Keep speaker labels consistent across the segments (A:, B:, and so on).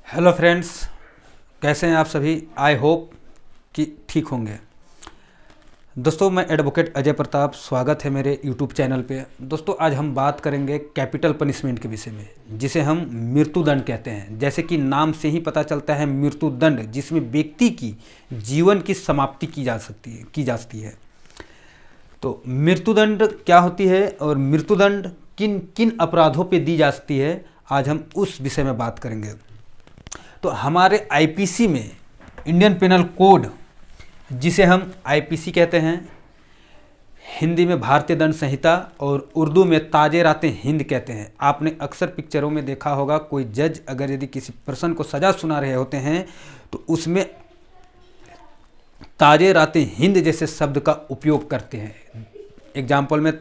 A: Hello friends, कैसे हैं आप सभी। आई होप कि ठीक होंगे। दोस्तों, मैं एडवोकेट अजय प्रताप, स्वागत है मेरे यूट्यूब चैनल पे। दोस्तों, आज हम बात करेंगे कैपिटल पनिशमेंट के विषय में, जिसे हम मृत्युदंड कहते हैं। जैसे कि नाम से ही पता चलता है, मृत्युदंड, जिसमें व्यक्ति की जीवन की समाप्ति की जाती है। तो मृत्युदंड क्या होती है और मृत्युदंड किन किन अपराधों पे दी जा सकती है, आज हम उस विषय में बात करेंगे। तो हमारे आईपीसी में, इंडियन पेनल कोड, जिसे हम आईपीसी कहते हैं, हिंदी में भारतीय दंड संहिता और उर्दू में ताज़े-राते हिंद कहते हैं। आपने अक्सर पिक्चरों में देखा होगा, कोई जज अगर यदि किसी पर्सन को सज़ा सुना रहे होते हैं तो उसमें ताज़े-राते हिंद जैसे शब्द का उपयोग करते हैं। एग्जाम्पल में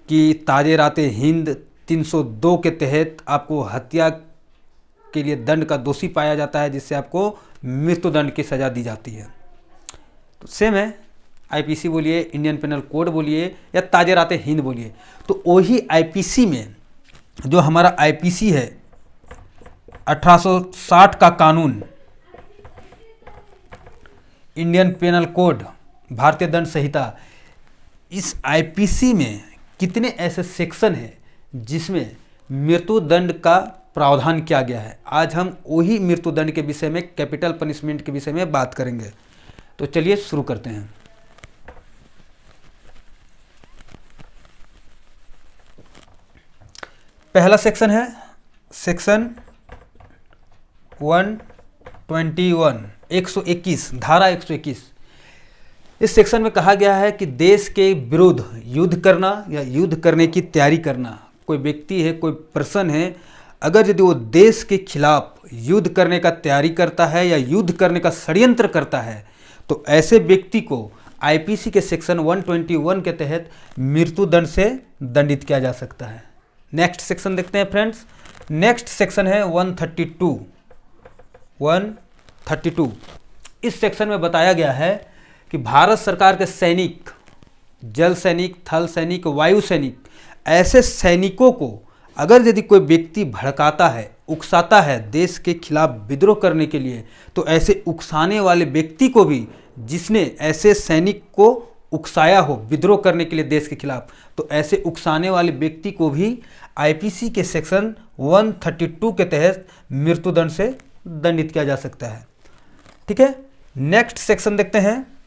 A: कि ताज़े-राते हिंद 302 के तहत आपको हत्या के लिए दंड का दोषी पाया जाता है, जिससे आपको मृत्युदंड की सज़ा दी जाती है। तो सेम है, आईपीसी बोलिए, इंडियन पेनल कोड बोलिए या ताज़े-राते हिंद बोलिए। तो वही आईपीसी में, जो हमारा आईपीसी है 1860 का कानून, इंडियन पेनल कोड, भारतीय दंड संहिता, इस आईपीसी में कितने ऐसे सेक्शन हैं जिसमें मृत्युदंड का प्रावधान किया गया है। आज हम वही मृत्युदंड के विषय में, कैपिटल पनिशमेंट के विषय में बात करेंगे। तो चलिए शुरू करते हैं। पहला सेक्शन है सेक्शन 121, 121, धारा 121। इस सेक्शन में कहा गया है कि देश के विरुद्ध युद्ध करना या युद्ध करने की तैयारी करना। कोई व्यक्ति है, कोई पर्सन है, अगर यदि वो देश के खिलाफ युद्ध करने का तैयारी करता है या युद्ध करने का षड्यंत्र करता है, तो ऐसे व्यक्ति को आईपीसी के सेक्शन 121 के तहत मृत्युदंड से दंडित किया जा सकता है। नेक्स्ट सेक्शन देखते हैं फ्रेंड्स। नेक्स्ट सेक्शन है 132। इस सेक्शन में बताया गया है कि भारत सरकार के सैनिक, जल सैनिक, थल सैनिक, वायु सैनिक, ऐसे सैनिकों को अगर यदि कोई व्यक्ति भड़काता है, उकसाता है देश के खिलाफ विद्रोह करने के लिए, तो ऐसे उकसाने वाले व्यक्ति को भी, जिसने ऐसे सैनिक को उकसाया हो विद्रोह करने के लिए देश के खिलाफ, तो ऐसे उकसाने वाले व्यक्ति को भी आईपीसी के सेक्शन 132 के तहत मृत्युदंड से दंडित किया जा सकता है। ठीक है, नेक्स्ट सेक्शन देखते हैं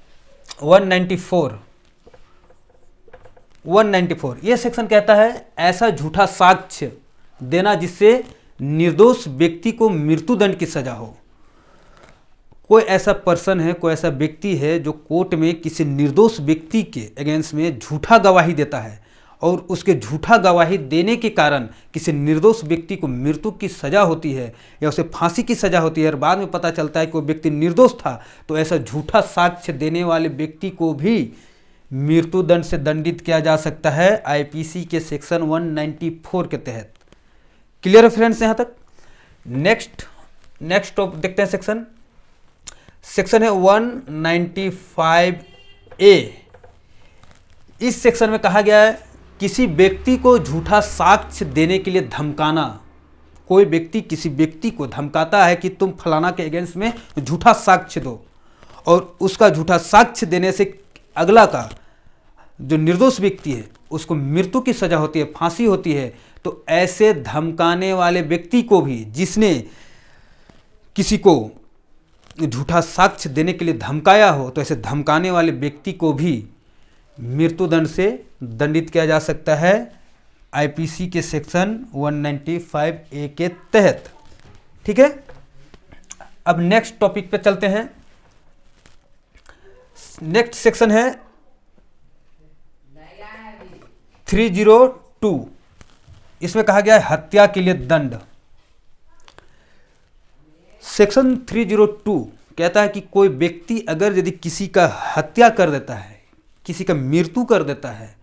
A: 194। यह सेक्शन कहता है ऐसा झूठा साक्ष्य देना जिससे निर्दोष व्यक्ति को मृत्युदंड की सजा हो। कोई ऐसा पर्सन है, कोई ऐसा व्यक्ति है जो कोर्ट में किसी निर्दोष व्यक्ति के अगेंस्ट में झूठा गवाही देता है और उसके झूठा गवाही देने के कारण किसी निर्दोष व्यक्ति को मृत्यु की सजा होती है या उसे फांसी की सजा होती है और बाद में पता चलता है कि वो व्यक्ति निर्दोष था, तो ऐसा झूठा साक्ष्य देने वाले व्यक्ति को भी मृत्युदंड से दंडित किया जा सकता है आईपीसी के सेक्शन 194 के तहत। क्लियर है फ्रेंड्स यहाँ तक। नेक्स्ट टॉपिक देखते हैं। सेक्शन है 195A। इस सेक्शन में कहा गया है किसी व्यक्ति को झूठा साक्ष्य देने के लिए धमकाना। कोई व्यक्ति किसी व्यक्ति को धमकाता है कि तुम फलाना के अगेंस्ट में झूठा साक्ष्य दो, और उसका झूठा साक्ष्य देने से अगला का जो निर्दोष व्यक्ति है उसको मृत्यु की सजा होती है, फांसी होती है। तो ऐसे धमकाने वाले व्यक्ति को भी, जिसने किसी को झूठा साक्ष्य देने के लिए धमकाया हो, तो ऐसे धमकाने वाले व्यक्ति को भी मृत्युदंड से दंडित किया जा सकता है आईपीसी के सेक्शन 195A के तहत। ठीक है, अब नेक्स्ट टॉपिक पे चलते हैं। नेक्स्ट सेक्शन है 302। इसमें कहा गया है हत्या के लिए दंड। सेक्शन 302 कहता है कि कोई व्यक्ति अगर यदि किसी का हत्या कर देता है, किसी का मृत्यु कर देता है,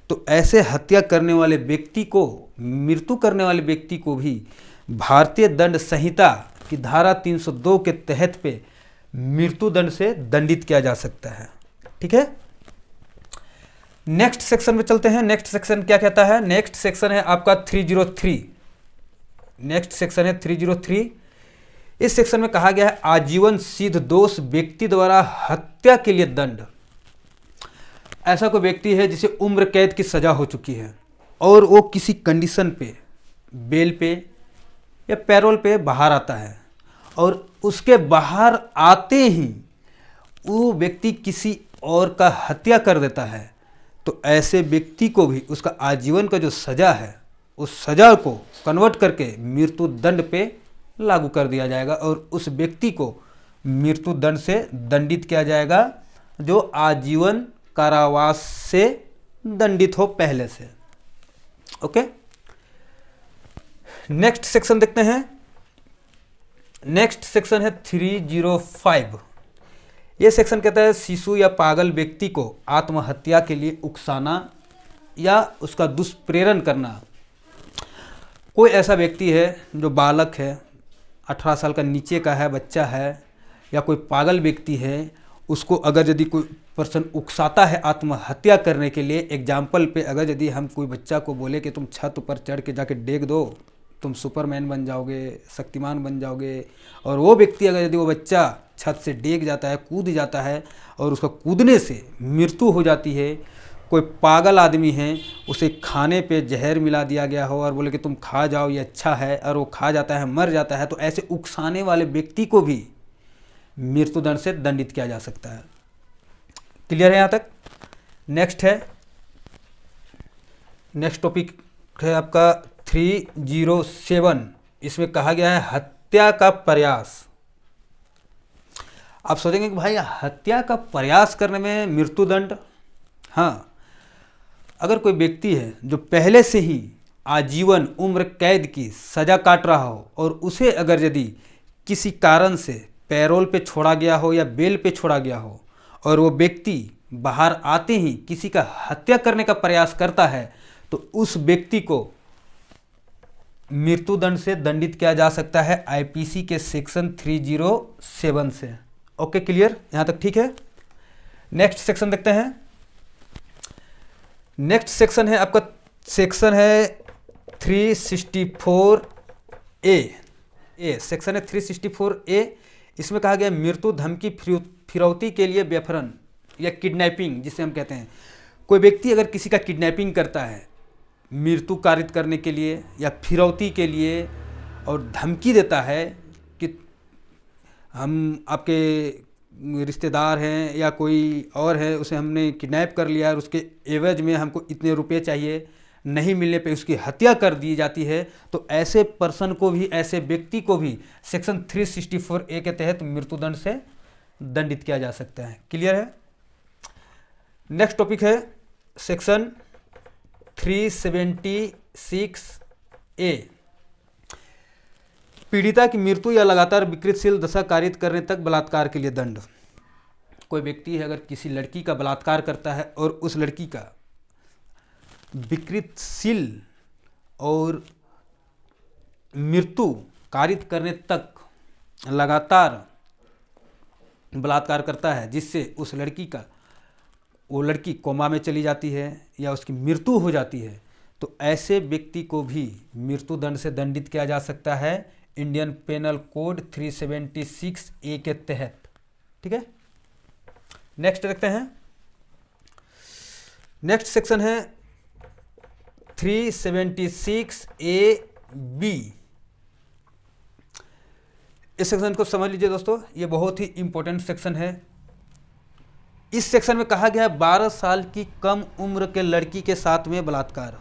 A: तो ऐसे हत्या करने वाले व्यक्ति को, मृत्यु करने वाले व्यक्ति को भी भारतीय दंड संहिता की धारा 302 के तहत पे मृत्युदंड से दंडित किया जा सकता है। ठीक है, नेक्स्ट सेक्शन में चलते हैं। नेक्स्ट सेक्शन क्या कहता है? नेक्स्ट सेक्शन है आपका 303। नेक्स्ट सेक्शन है 303। इस सेक्शन में कहा गया है आजीवन सिद्ध दोष व्यक्ति द्वारा हत्या के लिए दंड। ऐसा कोई व्यक्ति है जिसे उम्र कैद की सजा हो चुकी है और वो किसी कंडीशन पे, बेल पे या पैरोल पे बाहर आता है और उसके बाहर आते ही वो व्यक्ति किसी और का हत्या कर देता है, तो ऐसे व्यक्ति को भी उसका आजीवन का जो सजा है उस सजा को कन्वर्ट करके मृत्यु दंड पे लागू कर दिया जाएगा और उस व्यक्ति को मृत्यु दंड से दंडित किया जाएगा जो आजीवन कारावास से दंडित हो पहले से। ओके, नेक्स्ट सेक्शन देखते हैं। नेक्स्ट सेक्शन है 305। यह सेक्शन कहता है शिशु या पागल व्यक्ति को आत्महत्या के लिए उकसाना या उसका दुष्प्रेरण करना। कोई ऐसा व्यक्ति है जो बालक है, 18 साल का नीचे का है, बच्चा है, या कोई पागल व्यक्ति है, उसको अगर यदि कोई पर्सन उकसाता है आत्महत्या करने के लिए, एग्जाम्पल पे अगर यदि हम कोई बच्चा को बोले कि तुम छत पर चढ़ के जाके डेग दो, तुम सुपरमैन बन जाओगे, शक्तिमान बन जाओगे, और वो व्यक्ति अगर यदि वो बच्चा छत से डेग जाता है, कूद जाता है और उसका कूदने से मृत्यु हो जाती है, कोई पागल आदमी है उसे खाने पे जहर मिला दिया गया हो और बोले कि तुम खा जाओ ये अच्छा है, और वो खा जाता है, मर जाता है, तो ऐसे उकसाने वाले व्यक्ति को भी मृत्युदंड से दंडित किया जा सकता है। क्लियर है यहाँ तक? नेक्स्ट है, नेक्स्ट टॉपिक है आपका 307। इसमें कहा गया है हत्या का प्रयास। आप सोचेंगे कि भाई हत्या का प्रयास करने में मृत्युदंड? हाँ, अगर कोई व्यक्ति है जो पहले से ही आजीवन उम्र कैद की सजा काट रहा हो और उसे अगर यदि किसी कारण से पैरोल पे छोड़ा गया हो या बेल पे छोड़ा गया हो और वो व्यक्ति बाहर आते ही किसी का हत्या करने का प्रयास करता है, तो उस व्यक्ति को मृत्युदंड से दंडित किया जा सकता है आईपीसी के सेक्शन 307 से। Okay, clear? यहाँ तक ठीक है? नेक्स्ट सेक्शन देखते हैं। नेक्स्ट सेक्शन है आपका, सेक्शन है 364A। सेक्शन है 364A। इसमें कहा गया मृत्यु धमकी फिरौती के लिए बेफरन या किडनैपिंग जिसे हम कहते हैं। कोई व्यक्ति अगर किसी का किडनैपिंग करता है मृत्यु कारित करने के लिए या फिरौती के लिए और धमकी देता है कि हम आपके रिश्तेदार हैं या कोई और है, उसे हमने किडनैप कर लिया और उसके एवज में हमको इतने रुपए चाहिए, नहीं मिलने पे उसकी हत्या कर दी जाती है, तो ऐसे पर्सन को भी, ऐसे व्यक्ति को भी सेक्शन 364A के तहत मृत्युदंड से दंडित किया जा सकता है। क्लियर है? नेक्स्ट टॉपिक है सेक्शन 376A। पीड़िता की मृत्यु या लगातार विकृतशील दशा कारित करने तक बलात्कार के लिए दंड। कोई व्यक्ति है अगर किसी लड़की का बलात्कार करता है और उस लड़की का विकृतशील और मृत्यु कारित करने तक लगातार बलात्कार करता है, जिससे उस लड़की का, वो लड़की कोमा में चली जाती है या उसकी मृत्यु हो जाती है, तो ऐसे व्यक्ति को भी मृत्युदंड से दंडित किया जा सकता है इंडियन पेनल कोड 376A के तहत। ठीक है? नेक्स्ट देखते हैं। नेक्स्ट सेक्शन है 376AB। इस सेक्शन को समझ लीजिए दोस्तों, ये बहुत ही इंपॉर्टेंट सेक्शन है। इस सेक्शन में कहा गया है 12 साल की कम उम्र के लड़की के साथ में बलात्कार।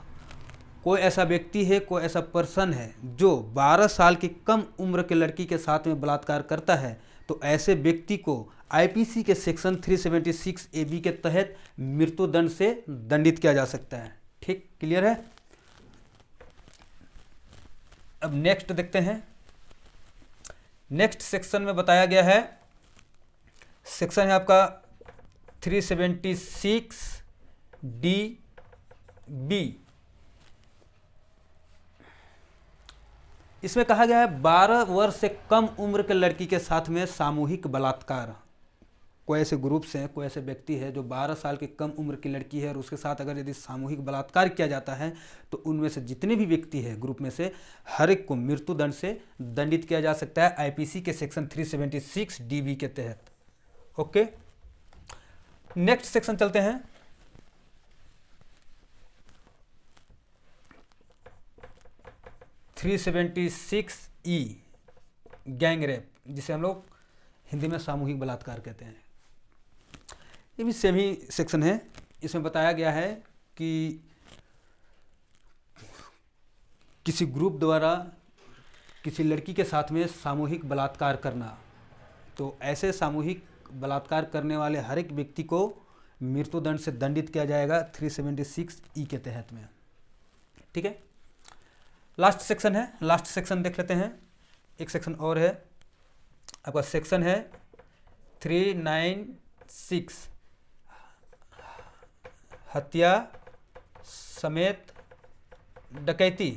A: कोई ऐसा व्यक्ति है, कोई ऐसा पर्सन है जो 12 साल की कम उम्र के लड़की के साथ में बलात्कार करता है, तो ऐसे व्यक्ति को आईपीसी के सेक्शन 376AB के तहत मृत्युदंड से दंडित किया जा सकता है। ठीक, क्लियर है? अब नेक्स्ट देखते हैं। नेक्स्ट सेक्शन में बताया गया है, सेक्शन है आपका 376DB। इसमें कहा गया है 12 वर्ष से कम उम्र के लड़की के साथ में सामूहिक बलात्कार। कोई ऐसे ग्रुप्स हैं, कोई ऐसे व्यक्ति है जो 12 साल की कम उम्र की लड़की है और उसके साथ अगर यदि सामूहिक बलात्कार किया जाता है तो उनमें से जितने भी व्यक्ति हैं ग्रुप में से हर एक को मृत्यु दंड से दंडित किया जा सकता है आईपीसी के सेक्शन 376 डीबी के तहत। ओके, नेक्स्ट सेक्शन चलते हैं। (376E) गैंग रेप, जिसे हम लोग हिंदी में सामूहिक बलात्कार कहते हैं। ये भी सेम ही सेक्शन है। इसमें बताया गया है कि किसी ग्रुप द्वारा किसी लड़की के साथ में सामूहिक बलात्कार करना, तो ऐसे सामूहिक बलात्कार करने वाले हर एक व्यक्ति को मृत्युदंड से दंडित किया जाएगा 376E के तहत में। ठीक है, लास्ट सेक्शन है, लास्ट सेक्शन देख लेते हैं। एक सेक्शन और है आपका, सेक्शन है 396 हत्या समेत डकैती।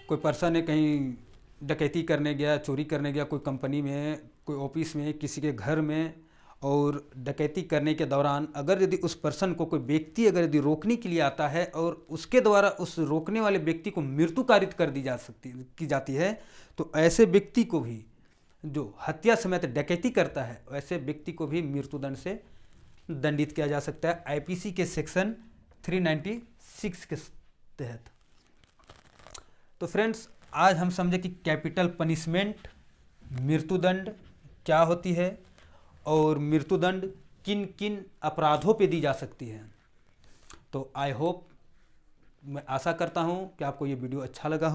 A: कोई पर्सन है कहीं डकैती करने गया, चोरी करने गया, कोई कंपनी में, कोई ऑफिस में, किसी के घर में, और डकैती करने के दौरान अगर यदि उस पर्सन को कोई व्यक्ति अगर यदि रोकने के लिए आता है और उसके द्वारा उस रोकने वाले व्यक्ति को मृत्यु कारित कर दी की जाती है, तो ऐसे व्यक्ति को भी, जो हत्या समेत डकैती करता है, वैसे व्यक्ति को भी मृत्युदंड से दंडित किया जा सकता है आईपीसी के सेक्शन 396 के तहत। तो फ्रेंड्स, आज हम समझे कि कैपिटल पनिशमेंट मृत्युदंड क्या होती है और मृत्युदंड किन किन अपराधों पे दी जा सकती है। तो आई होप, मैं आशा करता हूँ कि आपको ये वीडियो अच्छा लगा हो।